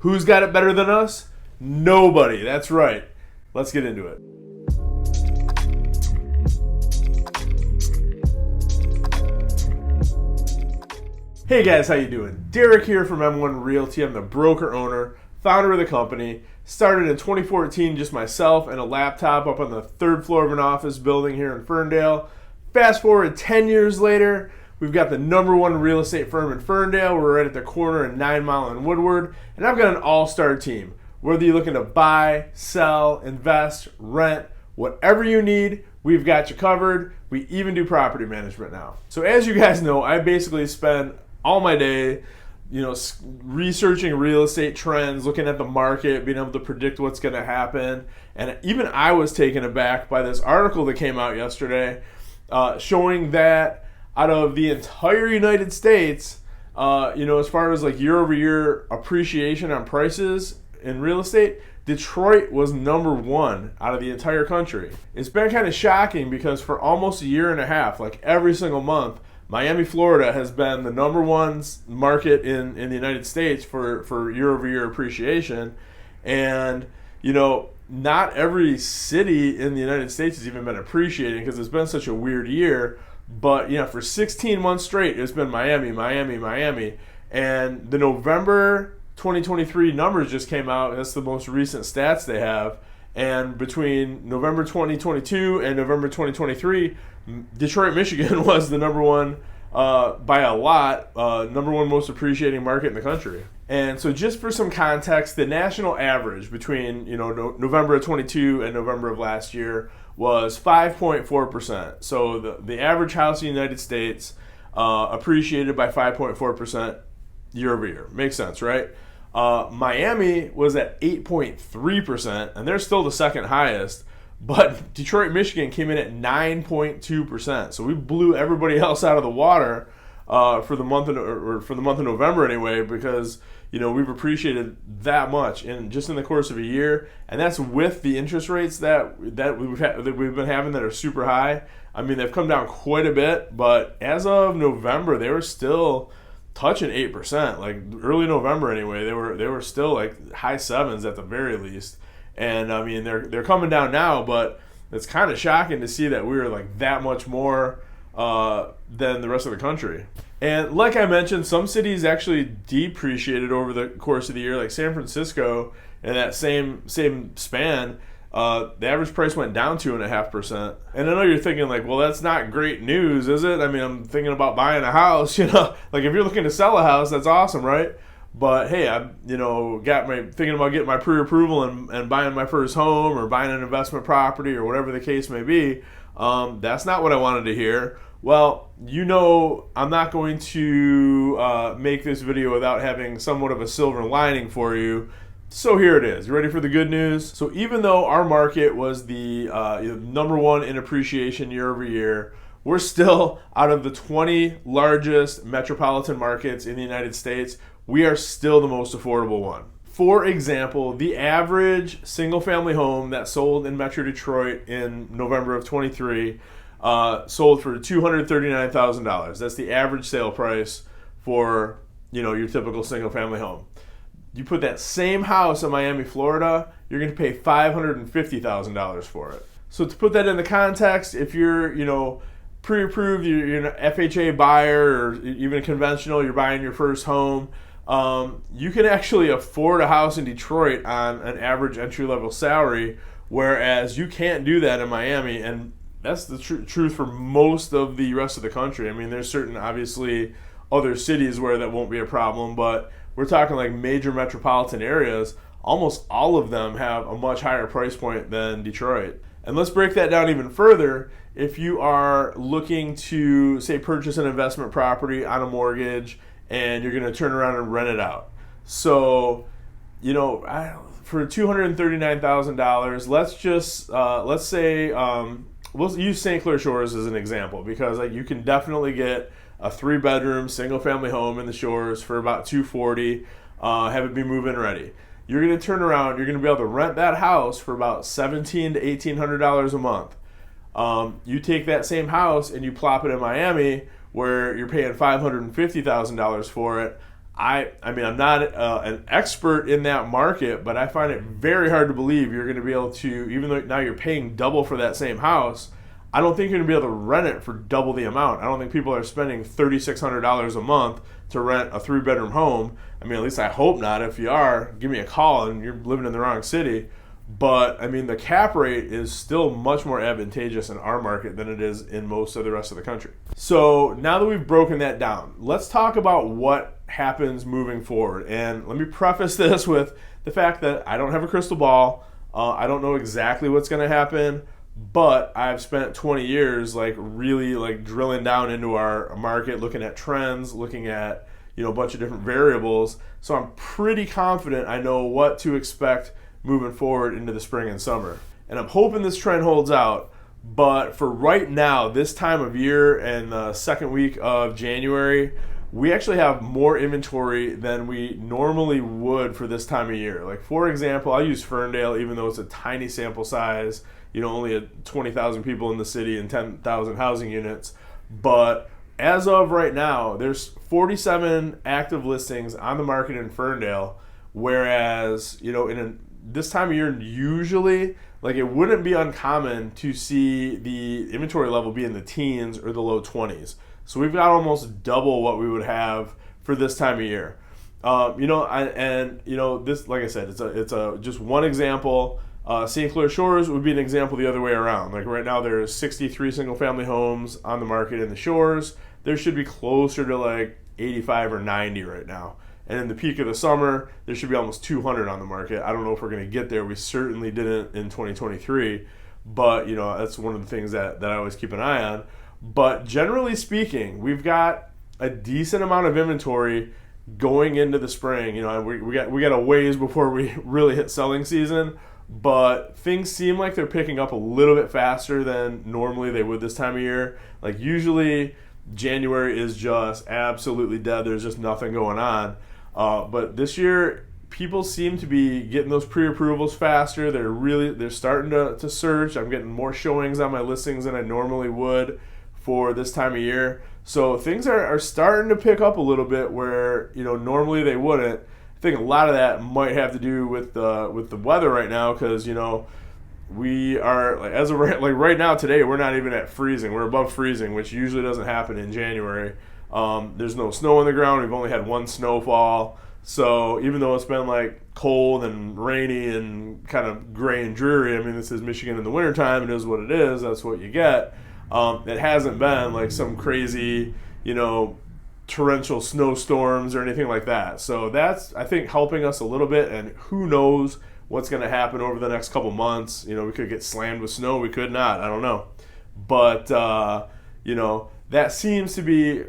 Who's got it better than us? Nobody. That's right. Let's get into it. Hey guys, how you doing? Derek here from M1 Realty. I'm the broker owner, founder of the company. Started in 2014, just myself and a laptop up on the third floor of an office building here in Ferndale. Fast forward 10 years later, we've got the #1 real estate firm in Ferndale. We're right at the corner in 9 Mile and Woodward. And I've got an all-star team. Whether you're looking to buy, sell, invest, rent, whatever you need, we've got you covered. We even do property management now. So as you guys know, I basically spend all my day, researching real estate trends, looking at the market, being able to predict what's going to happen. And even I was taken aback by this article that came out yesterday showing that out of the entire United States, as far as like year over year appreciation on prices in real estate, Detroit was #1 out of the entire country. It's been kind of shocking because for almost a year and a half, like every single month, Miami, Florida has been the #1 market in the United States for year-over-year appreciation. And, not every city in the United States has even been appreciating because it's been such a weird year. But, for 16 months straight, it's been Miami, Miami, Miami. And the November 2023 numbers just came out. That's the most recent stats they have. And between November 2022 and November 2023, Detroit, Michigan was the #1 by a lot, #1 most appreciating market in the country. And so just for some context, the national average between November of 22 and November of last year was 5.4%. So the average house in the United States appreciated by 5.4% year over year. Makes sense, right? Miami was at 8.3%, and they're still the second highest. But Detroit, Michigan came in at 9.2%. So we blew everybody else out of the water for the month of November anyway, because we've appreciated that much just in the course of a year, and that's with the interest rates that we've been having that are super high. I mean, they've come down quite a bit, but as of November, they were still touching 8%. Like early November anyway, they were still like high 7s at the very least. And I mean, they're coming down now, but it's kind of shocking to see that we were like that much more than the rest of the country. And like I mentioned, some cities actually depreciated over the course of the year, like San Francisco. In that same span, the average price went down 2.5%. And I know you're thinking like, well, that's not great news, is it? I mean, I'm thinking about buying a house. Like if you're looking to sell a house, that's awesome, right? But hey, I'm thinking about getting my pre-approval and buying my first home or buying an investment property or whatever the case may be. That's not what I wanted to hear. Well, I'm not going to make this video without having somewhat of a silver lining for you. So here it is. You ready for the good news? So even though our market was the #1 in appreciation year over year, we're still, out of the 20 largest metropolitan markets in the United States, we are still the most affordable one. For example, the average single-family home that sold in Metro Detroit in November of 23 sold for $239,000. That's the average sale price for your typical single-family home. You put that same house in Miami, Florida, you're going to pay $550,000 for it. So to put that into context, if you're pre-approved, you're an FHA buyer, or even conventional, you're buying your first home, you can actually afford a house in Detroit on an average entry-level salary, whereas you can't do that in Miami, and that's the truth for most of the rest of the country. I mean, there's certain, obviously, other cities where that won't be a problem, but we're talking like major metropolitan areas. Almost all of them have a much higher price point than Detroit. And let's break that down even further. If you are looking to, say, purchase an investment property on a mortgage and you're going to turn around and rent it out. So, for $239,000, let's say, we'll use St. Clair Shores as an example, because you can definitely get a 3-bedroom single-family home in the Shores for about $240,000, have it be move-in ready. You're going to turn around, you're going to be able to rent that house for about $1,700 to $1,800 a month. You take that same house and you plop it in Miami, where you're paying $550,000 for it. I mean, I'm not an expert in that market, but I find it very hard to believe you're going to be able to, even though now you're paying double for that same house, I don't think you're going to be able to rent it for double the amount. I don't think people are spending $3,600 a month to rent a 3-bedroom home. I mean, at least I hope not. If you are, give me a call and you're living in the wrong city. But, I mean, the cap rate is still much more advantageous in our market than it is in most of the rest of the country. So now that we've broken that down, let's talk about what happens moving forward. And let me preface this with the fact that I don't have a crystal ball. I don't know exactly what's going to happen, but I've spent 20 years really drilling down into our market, looking at trends, looking at a bunch of different variables. So I'm pretty confident I know what to expect moving forward into the spring and summer. And I'm hoping this trend holds out. But for right now, this time of year and the second week of January, we actually have more inventory than we normally would for this time of year. Like, for example, I'll use Ferndale, even though it's a tiny sample size, only 20,000 people in the city and 10,000 housing units. But as of right now, there's 47 active listings on the market in Ferndale, whereas, this time of year, usually, it wouldn't be uncommon to see the inventory level be in the teens or the low 20s. So we've got almost double what we would have for this time of year. This, like I said, it's just one example. St. Clair Shores would be an example the other way around. Like right now, there's 63 single-family homes on the market in the Shores. There should be closer to 85 or 90 right now. And in the peak of the summer, there should be almost 200 on the market. I don't know if we're going to get there. We certainly didn't in 2023. But, that's one of the things that I always keep an eye on. But generally speaking, we've got a decent amount of inventory going into the spring. We got a ways before we really hit selling season. But things seem like they're picking up a little bit faster than normally they would this time of year. Usually January is just absolutely dead. There's just nothing going on. But this year, people seem to be getting those pre-approvals faster. They're starting to search. I'm getting more showings on my listings than I normally would for this time of year. So things are starting to pick up a little bit where normally they wouldn't. I think a lot of that might have to do with the weather right now, because we are as of right now today, we're not even at freezing. We're above freezing, which usually doesn't happen in January. There's no snow on the ground. We've only had one snowfall. So even though it's been cold and rainy and kind of gray and dreary, I mean, this is Michigan in the wintertime. It is what it is. That's what you get. It hasn't been some crazy, torrential snowstorms or anything like that. So that's, I think, helping us a little bit. And who knows what's going to happen over the next couple months. We could get slammed with snow. We could not. I don't know. But, that seems to be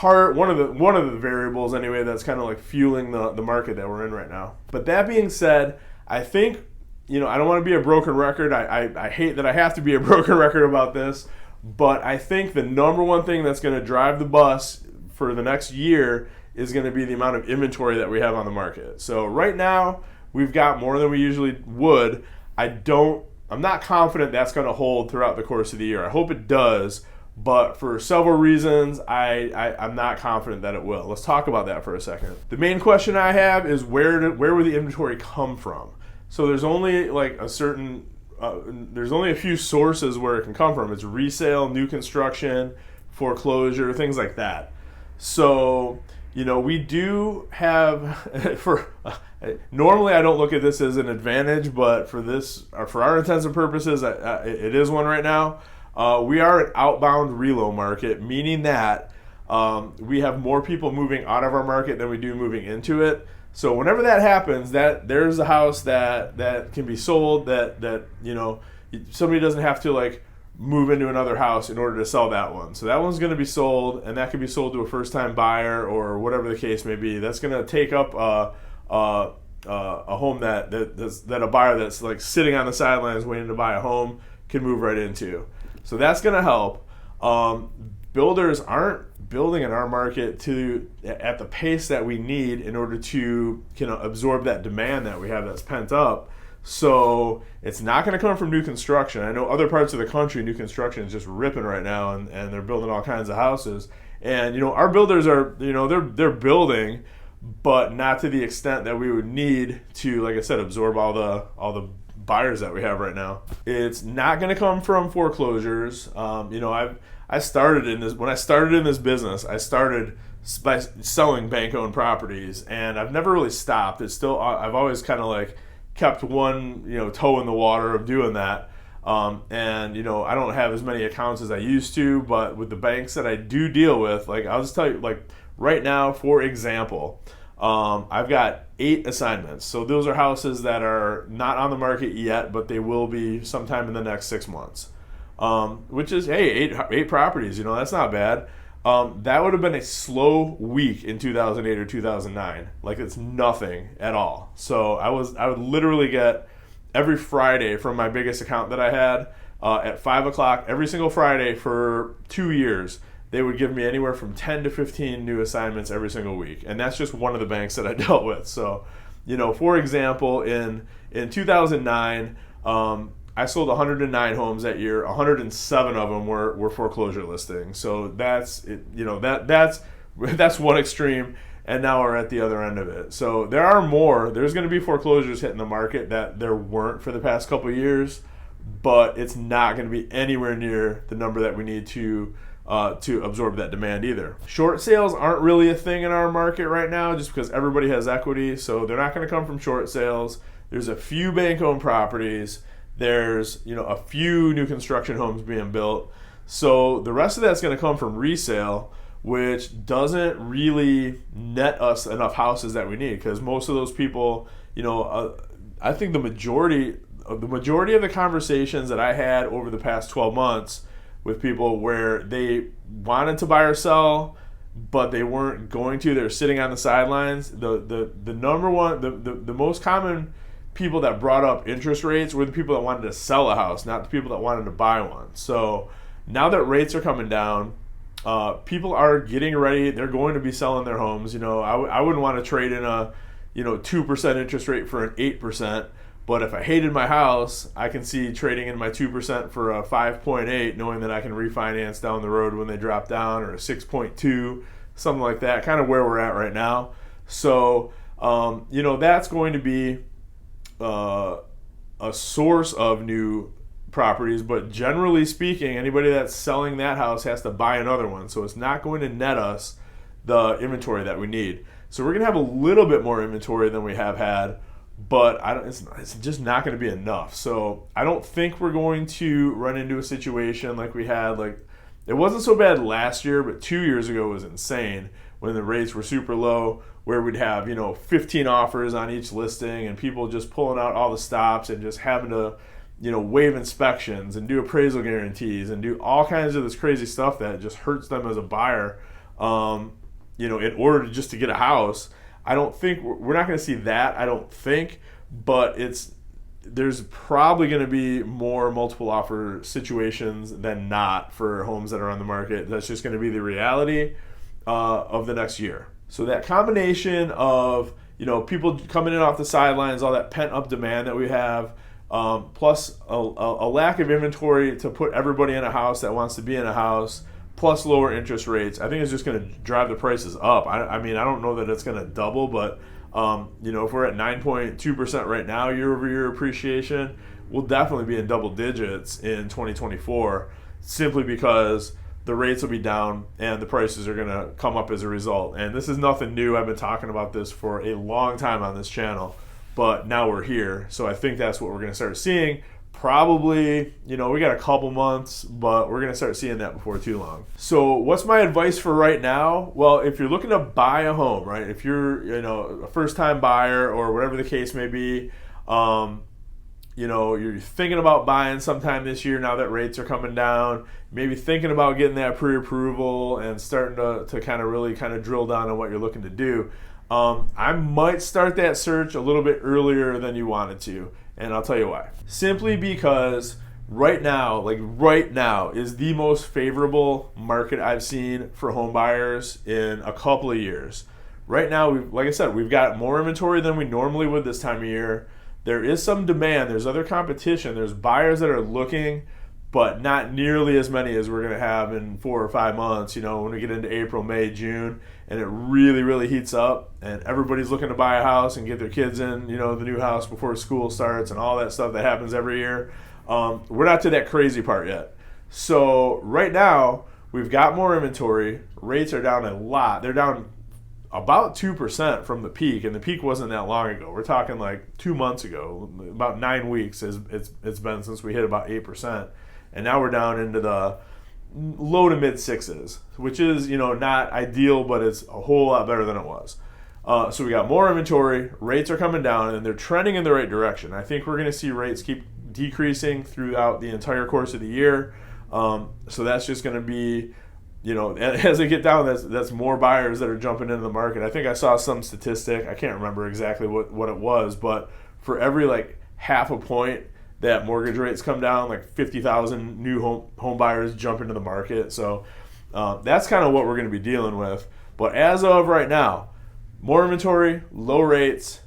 one of the variables anyway that's kind of fueling the market that we're in right now. But that being said, I think, I don't want to be a broken record. I hate that I have to be a broken record about this, but I think the number one thing that's going to drive the bus for the next year is going to be the amount of inventory that we have on the market. So right now, we've got more than we usually would. I'm not confident that's going to hold throughout the course of the year. I hope it does. But for several reasons, I'm not confident that it will. Let's talk about that for a second. The main question I have is where would the inventory come from? So there's only there's only a few sources where it can come from. It's resale, new construction, foreclosure, things like that. So we do have normally I don't look at this as an advantage, but for our intents and purposes, it is one right now. We are an outbound relo market, meaning that we have more people moving out of our market than we do moving into it. So whenever that happens, there's a house that can be sold that somebody doesn't have to move into another house in order to sell that one. So that one's going to be sold, and that could be sold to a first-time buyer or whatever the case may be. That's going to take up a home that a buyer that's sitting on the sidelines waiting to buy a home can move right into. So that's going to help. Builders aren't building in our market at the pace that we need in order to absorb that demand that we have that's pent up. So it's not going to come from new construction. I know other parts of the country, new construction is just ripping right now, and they're building all kinds of houses. And our builders are they're building, but not to the extent that we would need to, like I said, absorb all the buyers that we have right now. It's not going to come from foreclosures. I started in this when I started in this business. I started by selling bank-owned properties, and I've never really stopped. It's still I've always kind of like kept one toe in the water of doing that. And I don't have as many accounts as I used to, but with the banks that I do deal with, like I'll just tell you, like right now, for example, I've got 8 assignments. So those are houses that are not on the market yet, but they will be sometime in the next 6 months. Which is, hey, eight properties, that's not bad. That would have been a slow week in 2008 or 2009. Like it's nothing at all. So I would literally get every Friday from my biggest account that I had at 5 o'clock every single Friday for 2 years. They would give me anywhere from 10 to 15 new assignments every single week. And that's just one of the banks that I dealt with. So, for example, in 2009, I sold 109 homes that year. 107 of them were foreclosure listings. So that's that's one extreme, and now we're at the other end of it. So there are more. There's going to be foreclosures hitting the market that there weren't for the past couple of years, but it's not going to be anywhere near the number that we need to absorb that demand either. Short sales aren't really a thing in our market right now just because everybody has equity, so they're not going to come from short sales. There's a few bank-owned properties. There's a few new construction homes being built. So the rest of that's going to come from resale, which doesn't really net us enough houses that we need because most of those people, I think the majority of the conversations that I had over the past 12 months with people where they wanted to buy or sell, but they weren't going to. They're sitting on the sidelines. The number one, the most common people that brought up interest rates were the people that wanted to sell a house, not the people that wanted to buy one. So now that rates are coming down, people are getting ready. They're going to be selling their homes. I wouldn't want to trade in a 2% interest rate for an 8%. But if I hated my house, I can see trading in my 2% for a 5.8, knowing that I can refinance down the road when they drop down, or a 6.2, something like that, kind of where we're at right now. So, that's going to be a source of new properties. But generally speaking, anybody that's selling that house has to buy another one. So it's not going to net us the inventory that we need. So we're going to have a little bit more inventory than we have had, but it's just not going to be enough. So I don't think we're going to run into a situation like we had. Like it wasn't so bad last year, but 2 years ago was insane when the rates were super low, where we'd have 15 offers on each listing and people just pulling out all the stops and just having to waive inspections and do appraisal guarantees and do all kinds of this crazy stuff that just hurts them as a buyer. In order just to get a house. I don't think we're not going to see that. I don't think, but there's probably going to be more multiple offer situations than not for homes that are on the market. That's just going to be the reality of the next year. So that combination of people coming in off the sidelines, all that pent up demand that we have, plus a lack of inventory to put everybody in a house that wants to be in a house, plus lower interest rates, I think it's just going to drive the prices up. I mean, I don't know that it's going to double, but if we're at 9.2% right now, year-over-year appreciation, we'll definitely be in double digits in 2024, simply because the rates will be down and the prices are going to come up as a result. And this is nothing new. I've been talking about this for a long time on this channel, but now we're here. So I think that's what we're going to start seeing. Probably, we got a couple months, but we're going to start seeing that before too long. So what's my advice for right now? Well, if you're looking to buy a home, right, if you're, a first-time buyer or whatever the case may be, you're thinking about buying sometime this year now that rates are coming down, maybe thinking about getting that pre-approval and starting to kind of really kind of drill down on what you're looking to do. I might start that search a little bit earlier than you wanted to. And I'll tell you why. Simply because right now is the most favorable market I've seen for home buyers in a couple of years. Right now, like I said, we've got more inventory than we normally would this time of year. There is some demand. There's other competition. There's buyers that are looking, but not nearly as many as we're going to have in 4 or 5 months, when we get into April, May, June, and it really, really heats up, and everybody's looking to buy a house and get their kids in, the new house before school starts and all that stuff that happens every year. We're not to that crazy part yet. So right now, we've got more inventory. Rates are down a lot. They're down about 2% from the peak, and the peak wasn't that long ago. We're talking like 2 months ago, about 9 weeks it's been since we hit about 8%. And now we're down into the low to mid sixes, which is, not ideal, but it's a whole lot better than it was. So we got more inventory, rates are coming down, and they're trending in the right direction. I think we're going to see rates keep decreasing throughout the entire course of the year. So that's just going to be, as they get down, that's more buyers that are jumping into the market. I think I saw some statistic, I can't remember exactly what it was, but for every like half a point that mortgage rates come down, like 50,000 new home buyers jump into the market. So that's kind of what we're going to be dealing with. But as of right now, more inventory, low rates,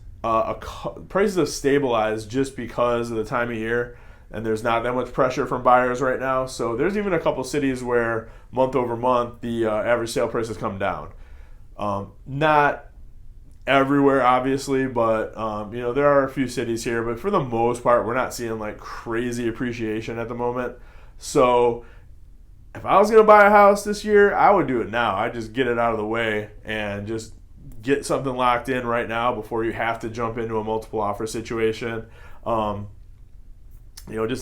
prices have stabilized just because of the time of year, and there's not that much pressure from buyers right now. So there's even a couple cities where month over month the average sale price has come down. Not everywhere, obviously, but there are a few cities here, but for the most part, we're not seeing like crazy appreciation at the moment. So if I was going to buy a house this year, I would do it now. I'd just get it out of the way and just get something locked in right now before you have to jump into a multiple offer situation. Just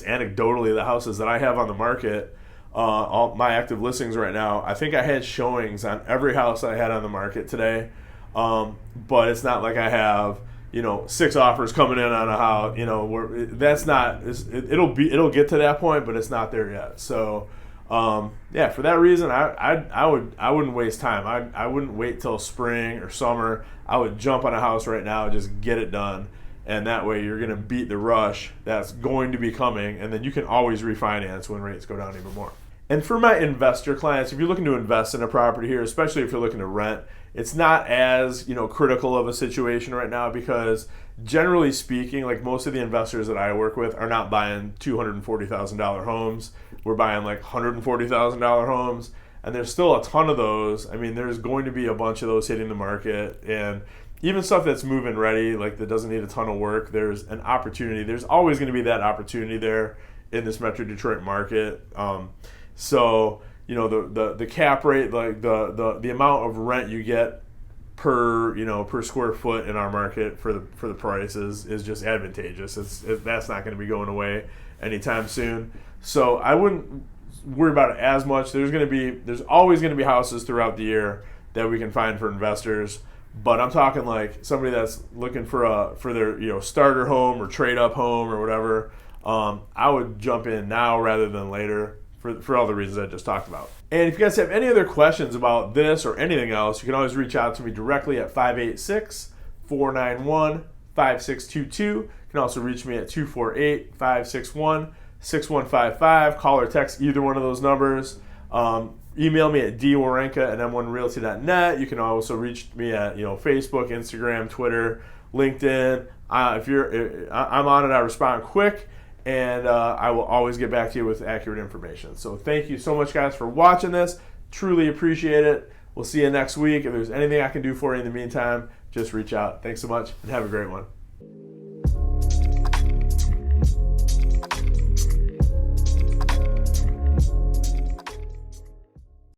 anecdotally, the houses that I have on the market, all my active listings right now, I think I had showings on every house I had on the market today. But it's not like I have, 6 offers coming in on a house, where that's not, it'll get to that point, but it's not there yet. So, for that reason, I wouldn't waste time. I wouldn't wait till spring or summer. I would jump on a house right now, just get it done. And that way you're going to beat the rush that's going to be coming. And then you can always refinance when rates go down even more. And for my investor clients, if you're looking to invest in a property here, especially if you're looking to rent, it's not as, critical of a situation right now, because generally speaking, like most of the investors that I work with are not buying $240,000 homes. We're buying like $140,000 homes, and there's still a ton of those. I mean, there's going to be a bunch of those hitting the market, and even stuff that's move-in ready, like that doesn't need a ton of work, there's an opportunity. There's always going to be that opportunity there in this Metro Detroit market. So, the cap rate, like the amount of rent you get per square foot in our market for the prices is just advantageous. That's not going to be going away anytime soon. So I wouldn't worry about it as much. There's always going to be houses throughout the year that we can find for investors. But I'm talking like somebody that's looking for their starter home or trade up home or whatever. I would jump in now rather than later for all the reasons I just talked about. And if you guys have any other questions about this or anything else, you can always reach out to me directly at 586-491-5622. You can also reach me at 248-561-6155. Call or text either one of those numbers. Email me at dwerenka@m1realty.net. You can also reach me at Facebook, Instagram, Twitter, LinkedIn. I'm on it. I respond quick, and I will always get back to you with accurate information. So thank you so much, guys, for watching this. Truly appreciate it. We'll see you next week. If there's anything I can do for you in the meantime, just reach out. Thanks so much, and have a great one.